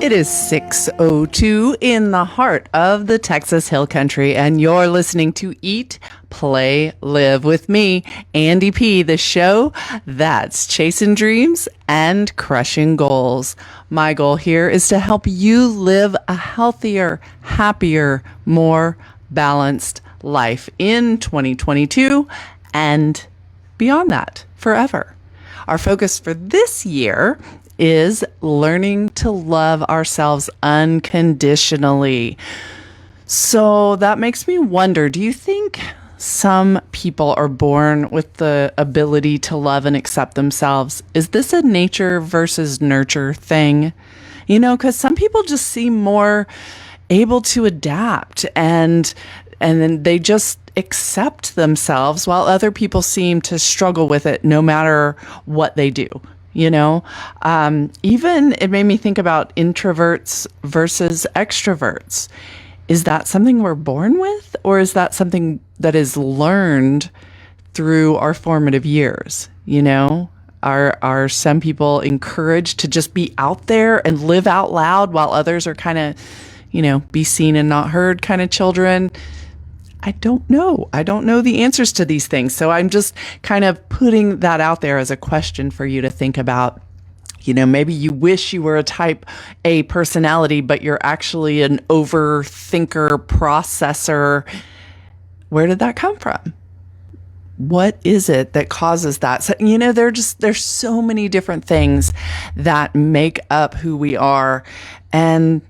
It is 6:02 in the heart of the Texas Hill Country, and you're listening to Eat, Play, Live with me, Andi P, the show that's chasing dreams and crushing goals. My goal here is to help you live a healthier, happier, more balanced life in 2022 and beyond that, forever. Our focus for this year is learning to love ourselves unconditionally. So that makes me wonder, do you think some people are born with the ability to love and accept themselves? Is this a nature versus nurture thing? You know, because some people just seem more able to adapt and then they just accept themselves, while other people seem to struggle with it no matter what they do. You know, even it made me think about introverts versus extroverts. Is that something we're born with, or is that something that is learned through our formative years? You know, are some people encouraged to just be out there and live out loud, while others are kind of, you know, be seen and not heard kind of children? I don't know. I don't know the answers to these things. So I'm just kind of putting that out there as a question for you to think about. You know, maybe you wish you were a type A personality, but you're actually an overthinker, processor. Where did that come from? What is it that causes that? So, you know, there's so many different things that make up who we are, and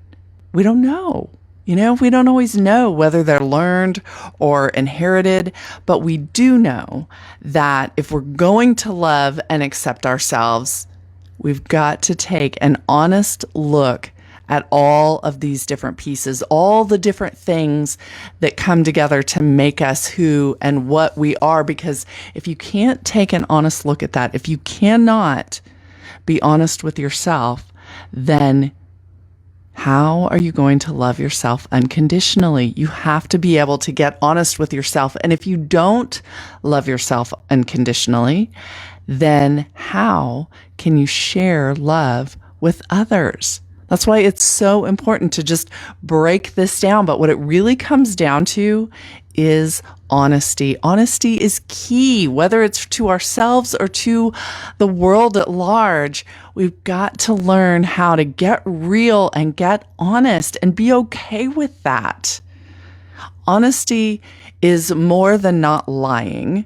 we don't know. You know, we don't always know whether they're learned or inherited, but we do know that if we're going to love and accept ourselves, we've got to take an honest look at all of these different pieces, all the different things that come together to make us who and what we are. Because if you can't take an honest look at that, if you cannot be honest with yourself, then how are you going to love yourself unconditionally? You have to be able to get honest with yourself. And if you don't love yourself unconditionally, then how can you share love with others? That's why it's so important to just break this down. But what it really comes down to is honesty. Honesty is key, whether it's to ourselves or to the world at large. We've got to learn how to get real and get honest and be okay with that. Honesty is more than not lying.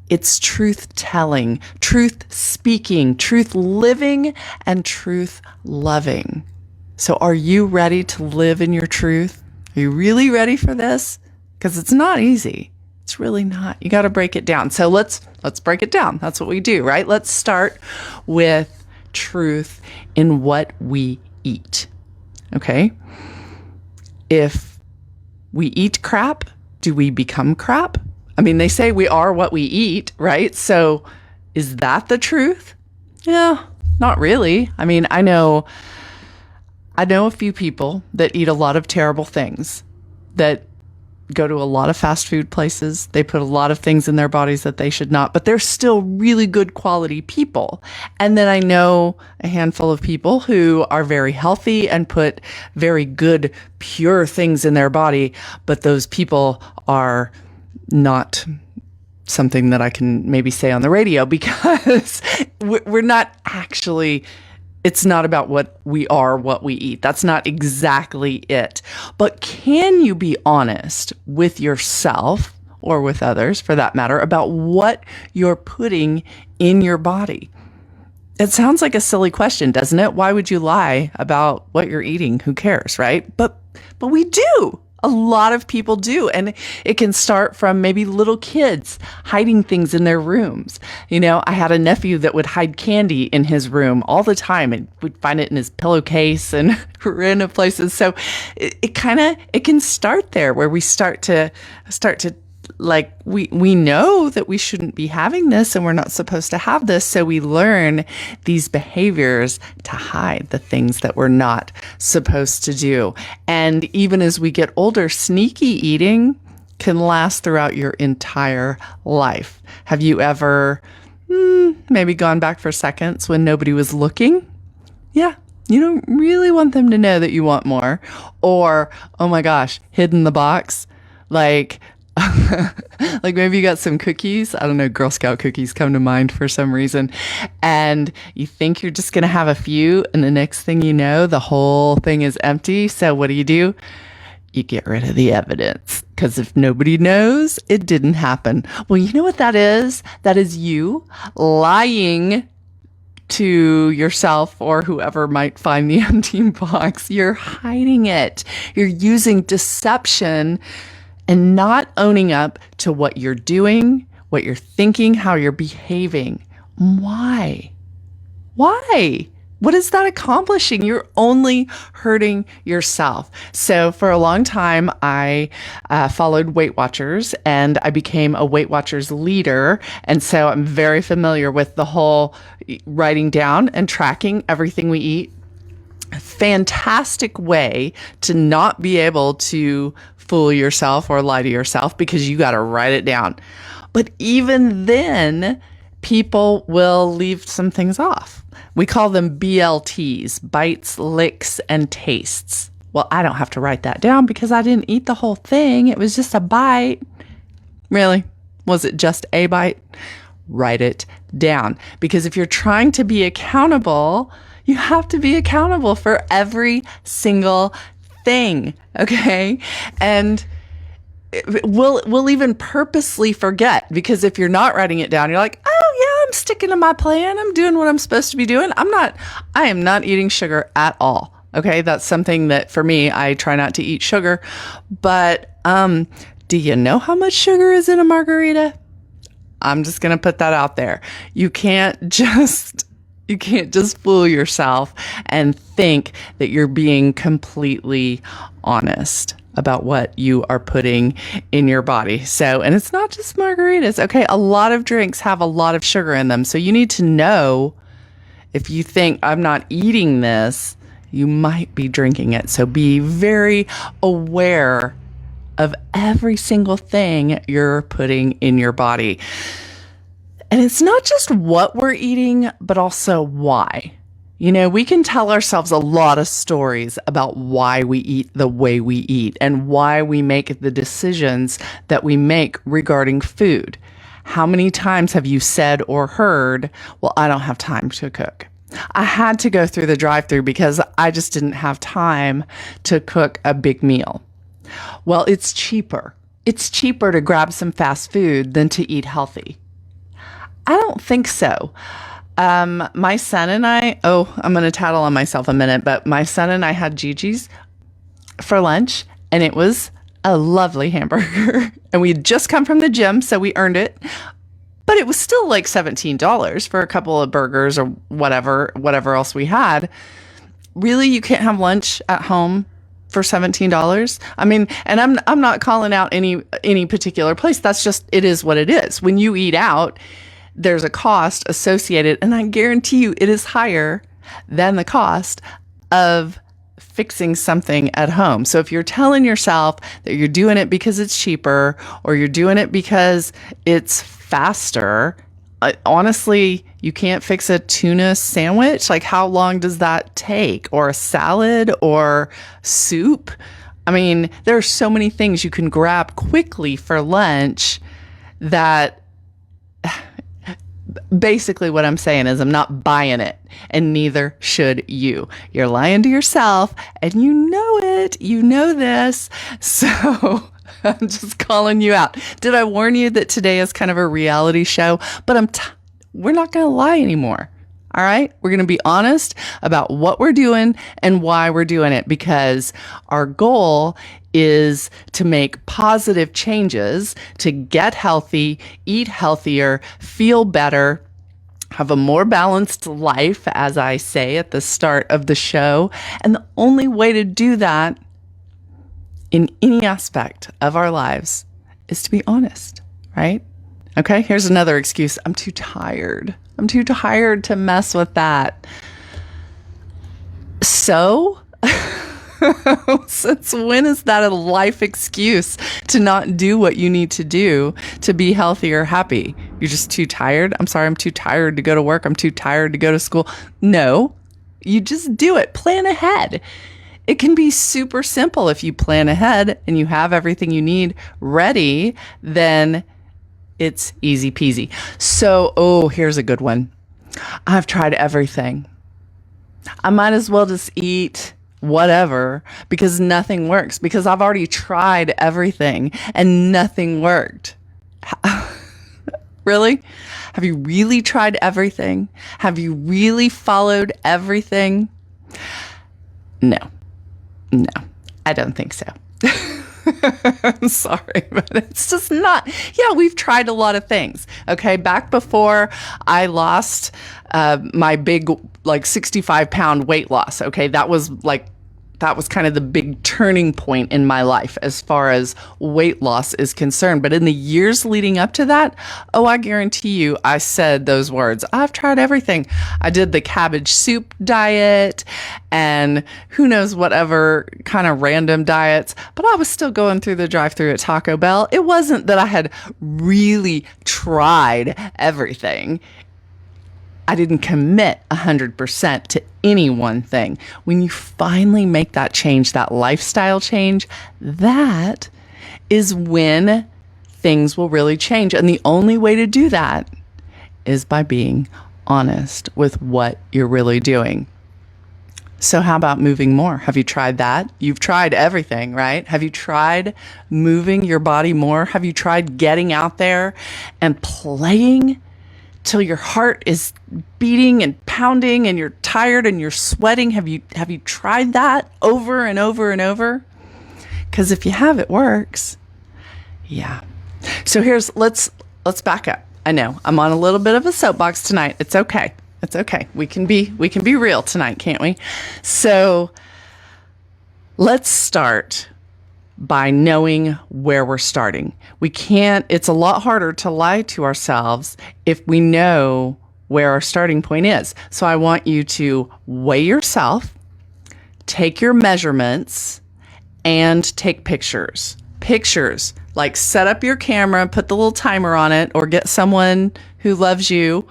It's truth telling, truth speaking, truth living, and truth loving. So are you ready to live in your truth? Are you really ready for this? Because it's not easy. It's really not. You got to break it down. So let's break it down. That's what we do, right? Let's start with truth in what we eat. Okay? If we eat crap, do we become crap? I mean, they say we are what we eat, right? So is that the truth? Yeah, not really. I mean, I know a few people that eat a lot of terrible things, that go to a lot of fast food places. They put a lot of things in their bodies that they should not, but they're still really good quality people. And then I know a handful of people who are very healthy and put very good, pure things in their body, but those people are not something that I can maybe say on the radio, because we're not actually, it's not about what we are, what we eat. That's not exactly it. But can you be honest with yourself, or with others for that matter, about what you're putting in your body? It sounds like a silly question, doesn't it? Why would you lie about what you're eating? Who cares, right? But we do. A lot of people do. And it can start from maybe little kids hiding things in their rooms. You know, I had a nephew that would hide candy in his room all the time, and we'd find it in his pillowcase and random places. So it can start there, where we start to like, we know that we shouldn't be having this and we're not supposed to have this. So we learn these behaviors to hide the things that we're not supposed to do. And even as we get older, sneaky eating can last throughout your entire life. Have you ever maybe gone back for seconds when nobody was looking? Yeah, You don't really want them to know that you want more. Or, oh my gosh, hid in the box. Like, like maybe you got some cookies. I don't know, Girl Scout cookies come to mind for some reason. And you think you're just going to have a few. And the next thing you know, the whole thing is empty. So what do? You get rid of the evidence. Because if nobody knows, it didn't happen. Well, you know what that is? That is you lying to yourself or whoever might find the empty box. You're hiding it. You're using deception and not owning up to what you're doing, what you're thinking, how you're behaving. Why? Why? What is that accomplishing? You're only hurting yourself. So for a long time, I followed Weight Watchers and I became a Weight Watchers leader. And so I'm very familiar with the whole writing down and tracking everything we eat. Fantastic way to not be able to fool yourself or lie to yourself because you got to write it down. But even then, people will leave some things off. We call them BLTs, bites, licks, and tastes. Well, I don't have to write that down because I didn't eat the whole thing. It was just a bite. Really? Was it just a bite? Write it down. Because if you're trying to be accountable, you have to be accountable for every single thing, okay? And we'll even purposely forget because if you're not writing it down, you're like, oh yeah, I'm sticking to my plan. I'm doing what I'm supposed to be doing. I am not eating sugar at all. Okay. That's something that for me, I try not to eat sugar, but, do you know how much sugar is in a margarita? I'm just going to put that out there. You can't just fool yourself and think that you're being completely honest about what you are putting in your body. So, and it's not just margaritas. Okay. A lot of drinks have a lot of sugar in them. So you need to know if you think I'm not eating this, you might be drinking it. So be very aware of every single thing you're putting in your body. And it's not just what we're eating, but also why. You know, we can tell ourselves a lot of stories about why we eat the way we eat and why we make the decisions that we make regarding food. How many times have you said or heard, well, I don't have time to cook. I had to go through the drive-thru because I just didn't have time to cook a big meal. Well, it's cheaper. It's cheaper to grab some fast food than to eat healthy. I don't think so. My son and I, I'm going to tattle on myself a minute, but my son and I had Gigi's for lunch and it was a lovely hamburger and we had just come from the gym, so we earned it, but it was still like $17 for a couple of burgers or whatever else we had. Really, you can't have lunch at home for $17? I mean, and I'm not calling out any particular place. That's just, it is what it is. When you eat out, there's a cost associated, and I guarantee you it is higher than the cost of fixing something at home. So if you're telling yourself that you're doing it because it's cheaper or you're doing it because it's faster, honestly, you can't fix a tuna sandwich. Like, how long does that take? Or a salad or soup? I mean, there are so many things you can grab quickly for lunch that basically what I'm saying is I'm not buying it, and neither should you. You're lying to yourself and you know it. You know this. So I'm just calling you out. Did I warn you that today is kind of a reality show? But we're not going to lie anymore. All right. We're going to be honest about what we're doing and why we're doing it, because our goal is to make positive changes, to get healthy, eat healthier, feel better, have a more balanced life, as I say at the start of the show. And the only way to do that in any aspect of our lives is to be honest, right? Okay, here's another excuse. I'm too tired. I'm too tired to mess with that. So, since when is that a life excuse to not do what you need to do to be healthy or happy? You're just too tired? I'm sorry, I'm too tired to go to work. I'm too tired to go to school. No, You just do it. Plan ahead. It can be super simple if you plan ahead and you have everything you need ready, then it's easy peasy. So, here's a good one. I've tried everything. I might as well just eat whatever because nothing works, because I've already tried everything and nothing worked. Really? Have you really tried everything? Have you really followed everything? No, I don't think so. I'm sorry, but it's just not. Yeah, we've tried a lot of things. Okay. Back before I lost my big, 65-pound weight loss. Okay. That was kind of the big turning point in my life as far as weight loss is concerned. But in the years leading up to that, I guarantee you, I said those words. I've tried everything. I did the cabbage soup diet and who knows whatever kind of random diets, but I was still going through the drive-thru at Taco Bell. It wasn't that I had really tried everything. I didn't commit 100% to any one thing. When you finally make that change, that lifestyle change, that is when things will really change. And the only way to do that is by being honest with what you're really doing. So how about moving more? Have you tried that? You've tried everything, right? Have you tried moving your body more? Have you tried getting out there and playing till your heart is beating and pounding and you're tired and you're sweating? Have you tried that over and over and over? Because if you have, it works. Yeah. So let's back up. I know I'm on a little bit of a soapbox tonight. It's okay. It's okay. We can be real tonight, can't we? So let's start by knowing where we're starting. It's a lot harder to lie to ourselves if we know where our starting point is. So I want you to weigh yourself, take your measurements, and take pictures. Pictures, like set up your camera, put the little timer on it, or get someone who loves you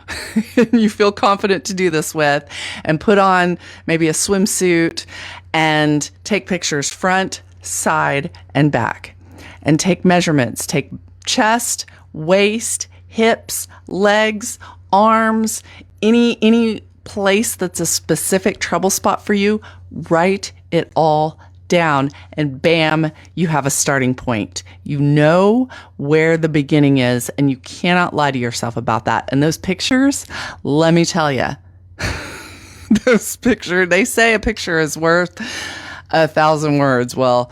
and you feel confident to do this with, and put on maybe a swimsuit and take pictures front, side, and back, and take measurements. Take chest, waist, hips, legs, arms, any place that's a specific trouble spot for you. Write it all down, and bam, you have a starting point. You know where the beginning is, and you cannot lie to yourself about that. And those pictures, let me tell you, they say a picture is worth 1,000 words. Well,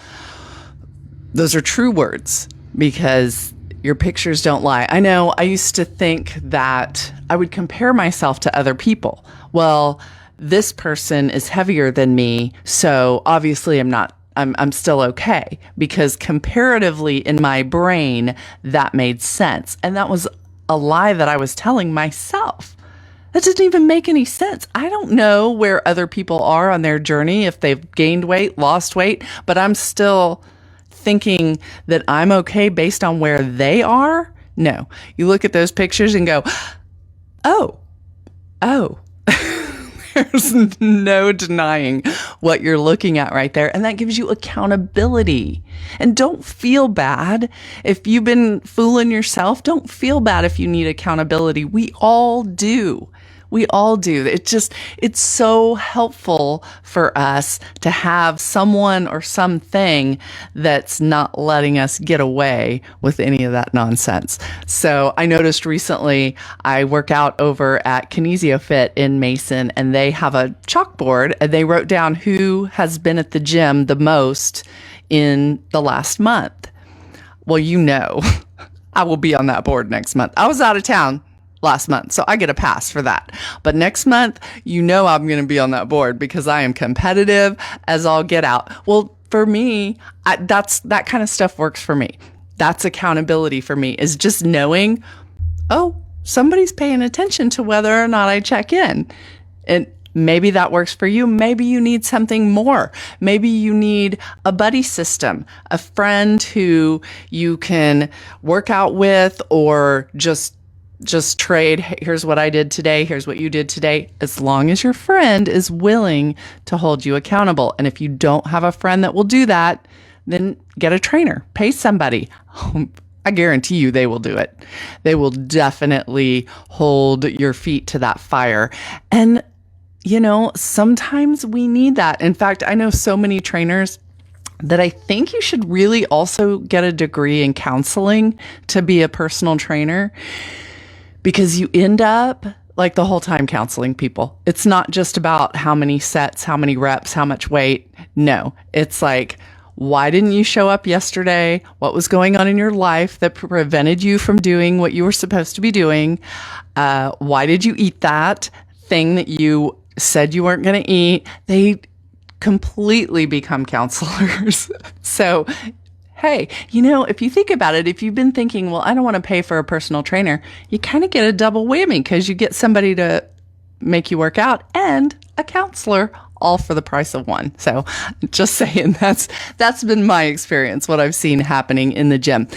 those are true words because your pictures don't lie. I know I used to think that I would compare myself to other people. Well, this person is heavier than me, so obviously I'm still okay, because comparatively in my brain, that made sense. And that was a lie that I was telling myself. That didn't even make any sense. I don't know where other people are on their journey, if they've gained weight, lost weight, but I'm still thinking that I'm okay based on where they are. No, you look at those pictures and go, oh, there's no denying what you're looking at right there. And that gives you accountability. And don't feel bad if you've been fooling yourself. Don't feel bad if you need accountability. We all do. We all do. It's so helpful for us to have someone or something that's not letting us get away with any of that nonsense. So I noticed recently I work out over at Kinesio Fit in Mason, and they have a chalkboard, and they wrote down who has been at the gym the most in the last month. Well, I will be on that board next month. I was out of town last month, so I get a pass for that. But next month, I'm going to be on that board because I am competitive as all get out. Well, for me, that kind of stuff works for me. That's accountability for me, is just knowing, somebody's paying attention to whether or not I check in. And maybe that works for you. Maybe you need something more. Maybe you need a buddy system, a friend who you can work out with, or just just trade. Here's what I did today. Here's what you did today. As long as your friend is willing to hold you accountable. And if you don't have a friend that will do that, then get a trainer, pay somebody. I guarantee you they will do it. They will definitely hold your feet to that fire. And, sometimes we need that. In fact, I know so many trainers that I think you should really also get a degree in counseling to be a personal trainer, because you end up like the whole time counseling people. It's not just about how many sets, how many reps, how much weight. No, it's like, why didn't you show up yesterday? What was going on in your life that prevented you from doing what you were supposed to be doing? Why did you eat that thing that you said you weren't going to eat? They completely become counselors. So, hey, if you think about it, if you've been thinking, well, I don't want to pay for a personal trainer, you kind of get a double whammy, because you get somebody to make you work out and a counselor, all for the price of one. So just saying, that's been my experience, what I've seen happening in the gym.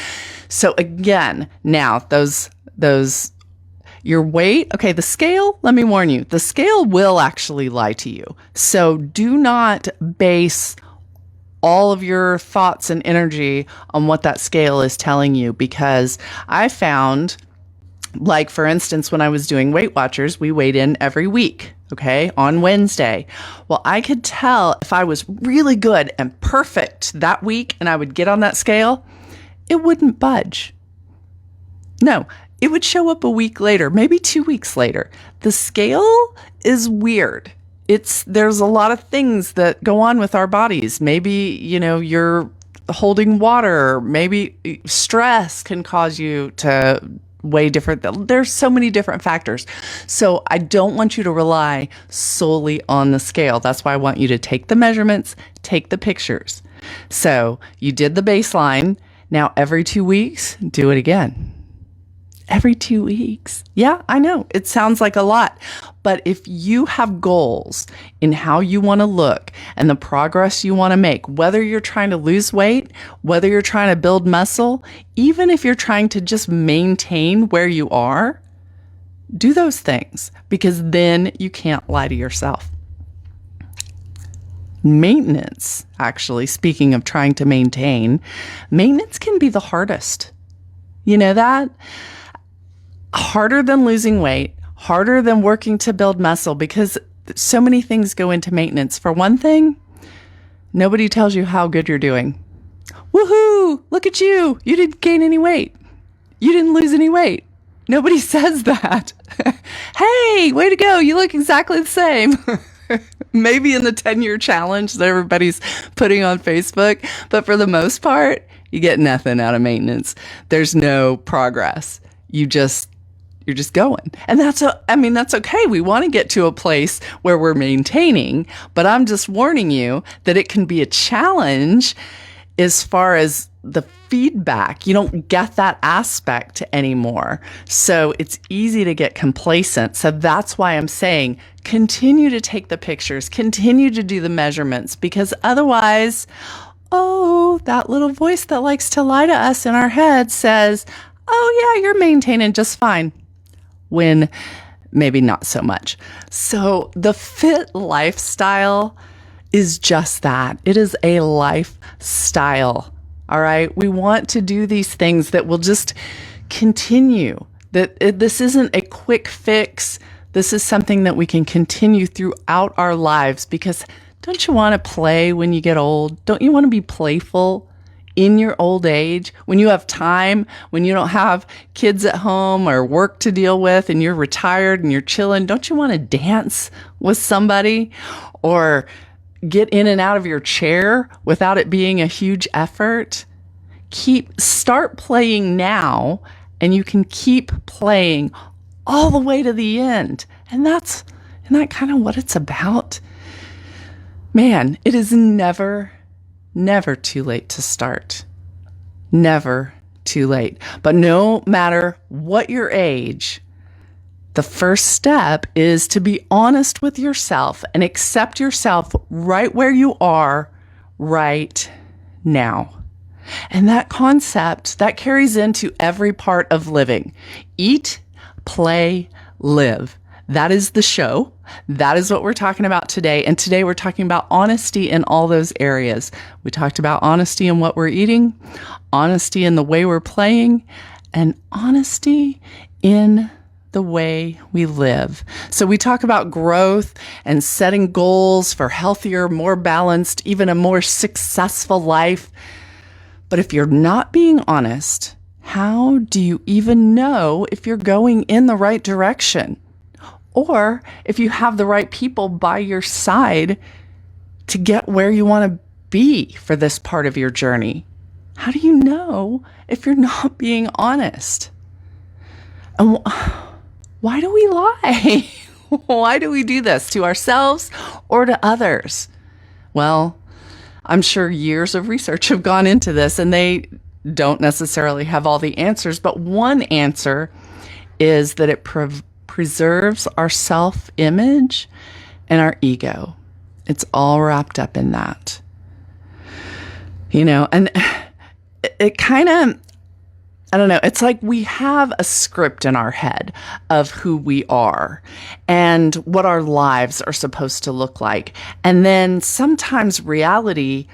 So again, now those your weight, okay, the scale, let me warn you, the scale will actually lie to you. So do not base all of your thoughts and energy on what that scale is telling you, because I found, like, for instance, when I was doing Weight Watchers, we weighed in every week, okay, on Wednesday. Well, I could tell if I was really good and perfect that week and I would get on that scale, it wouldn't budge. No, it would show up a week later, maybe 2 weeks later. The scale is weird. There's a lot of things that go on with our bodies. Maybe, you're holding water. Maybe stress can cause you to weigh different. There's so many different factors. So I don't want you to rely solely on the scale. That's why I want you to take the measurements, take the pictures. So you did the baseline. Now every 2 weeks, do it again. Every 2 weeks. Yeah, I know it sounds like a lot, but if you have goals in how you want to look and the progress you want to make, whether you're trying to lose weight, whether you're trying to build muscle, even if you're trying to just maintain where you are, do those things, because then you can't lie to yourself. Maintenance, actually, speaking of trying to maintain, maintenance can be the hardest. You know that? Harder than losing weight, harder than working to build muscle, because so many things go into maintenance. For one thing, nobody tells you how good you're doing. Woohoo! Look at you. You didn't gain any weight. You didn't lose any weight. Nobody says that. Hey, way to go. You look exactly the same. Maybe in the 10-year challenge that everybody's putting on Facebook, but for the most part, you get nothing out of maintenance. There's no progress. You're just going. And that's okay. We want to get to a place where we're maintaining, but I'm just warning you that it can be a challenge as far as the feedback. You don't get that aspect anymore. So it's easy to get complacent. So that's why I'm saying continue to take the pictures, continue to do the measurements, because otherwise, that little voice that likes to lie to us in our head says, oh yeah, you're maintaining just fine, when maybe not so much. So the fit lifestyle is just that. It is a lifestyle. All right. We want to do these things that will just continue. This isn't a quick fix. This is something that we can continue throughout our lives, because don't you want to play when you get old? Don't you want to be playful in your old age, when you have time, when you don't have kids at home or work to deal with and you're retired and you're chilling? Don't you want to dance with somebody or get in and out of your chair without it being a huge effort? Start playing now, and you can keep playing all the way to the end. And isn't that kind of what it's about? Man, it is never too late to start. Never too late. But no matter what your age, the first step is to be honest with yourself and accept yourself right where you are right now. And that concept, that carries into every part of living. Eat, play, live. That is the show. That is what we're talking about today. And today we're talking about honesty in all those areas. We talked about honesty in what we're eating, honesty in the way we're playing, and honesty in the way we live. So we talk about growth and setting goals for healthier, more balanced, even a more successful life. But if you're not being honest, how do you even know if you're going in the right direction? Or if you have the right people by your side to get where you want to be for this part of your journey? How do you know if you're not being honest? And why do we lie? Why do we do this to ourselves or to others? Well, I'm sure years of research have gone into this, and they don't necessarily have all the answers. But one answer is that it preserves our self-image and our ego. It's all wrapped up in that. And it kind of, I don't know, it's like we have a script in our head of who we are and what our lives are supposed to look like. And then sometimes reality,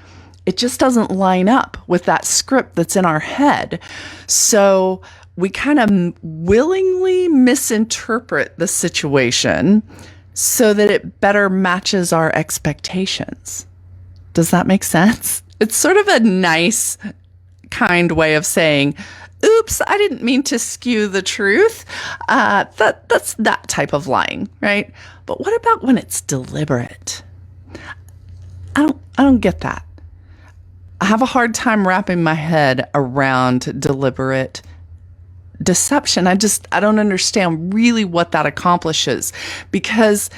it just doesn't line up with that script that's in our head. So we kind of willingly misinterpret the situation so that it better matches our expectations. Does that make sense? It's sort of a nice, kind way of saying, oops, I didn't mean to skew the truth. That's that type of lying, right? But what about when it's deliberate? I don't get that. I have a hard time wrapping my head around deliberate deception. I don't understand really what that accomplishes, because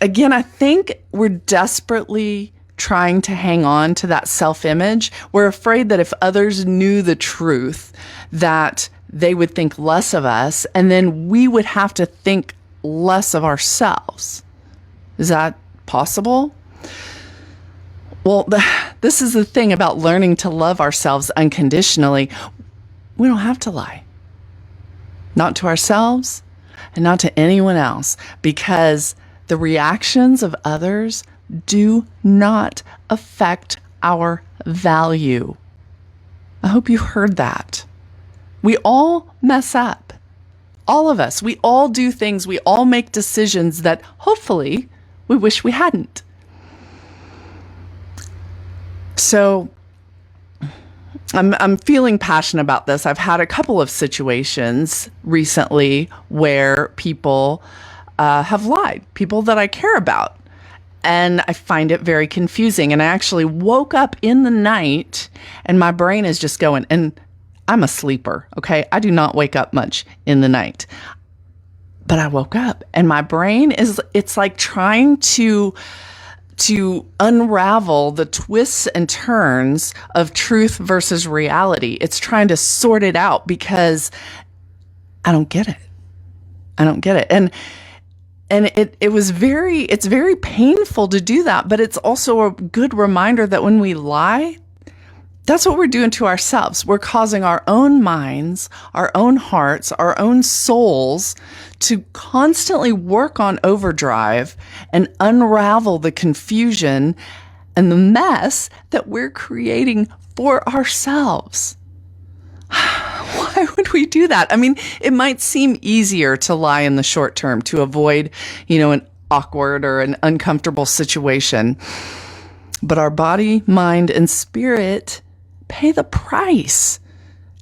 again, I think we're desperately trying to hang on to that self-image. We're afraid that if others knew the truth, that they would think less of us, and then we would have to think less of ourselves. Is that possible? Well, this is the thing about learning to love ourselves unconditionally. We don't have to lie. Not to ourselves and not to anyone else, because the reactions of others do not affect our value. I hope you heard that. We all mess up. All of us. We all do things. We all make decisions that hopefully we wish we hadn't. So I'm feeling passionate about this. I've had a couple of situations recently where people have lied, people that I care about. And I find it very confusing. And I actually woke up in the night and my brain is just going, and I'm a sleeper, okay? I do not wake up much in the night. But I woke up and my brain it's like trying to unravel the twists and turns of truth versus reality. It's trying to sort it out because I don't get it. I don't get it. And it's very painful to do that, but it's also a good reminder that when we lie, that's what we're doing to ourselves. We're causing our own minds, our own hearts, our own souls to constantly work on overdrive and unravel the confusion and the mess that we're creating for ourselves. Why would we do that? I mean, it might seem easier to lie in the short term to avoid, an awkward or an uncomfortable situation. But our body, mind, and spirit pay the price,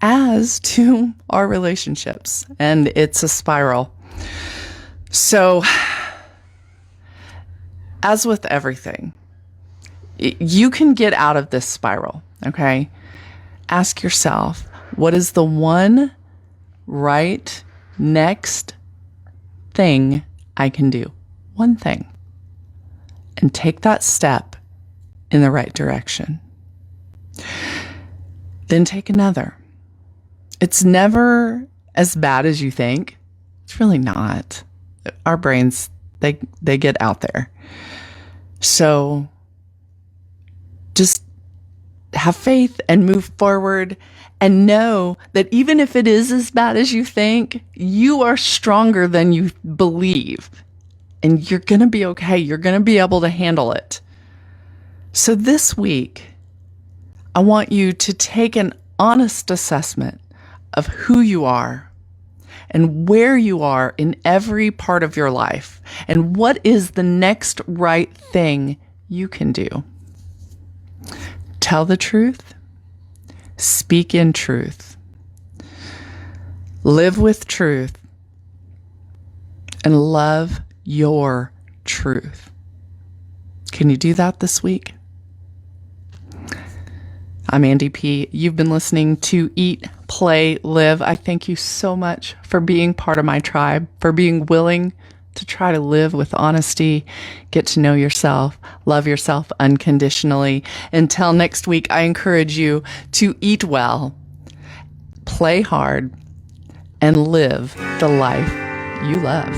as to our relationships. And it's a spiral. So, as with everything, you can get out of this spiral, okay? Ask yourself, what is the one right next thing I can do? One thing. And take that step in the right direction. Then take another. It's never as bad as you think. It's really not. Our brains, they get out there. So just have faith and move forward and know that even if it is as bad as you think, you are stronger than you believe. And you're going to be okay. You're going to be able to handle it. So this week, I want you to take an honest assessment of who you are and where you are in every part of your life and what is the next right thing you can do. Tell the truth, speak in truth, live with truth, and love your truth. Can you do that this week? I'm Andi P. You've been listening to Eat, Play, Live. I thank you so much for being part of my tribe, for being willing to try to live with honesty, get to know yourself, love yourself unconditionally. Until next week, I encourage you to eat well, play hard, and live the life you love.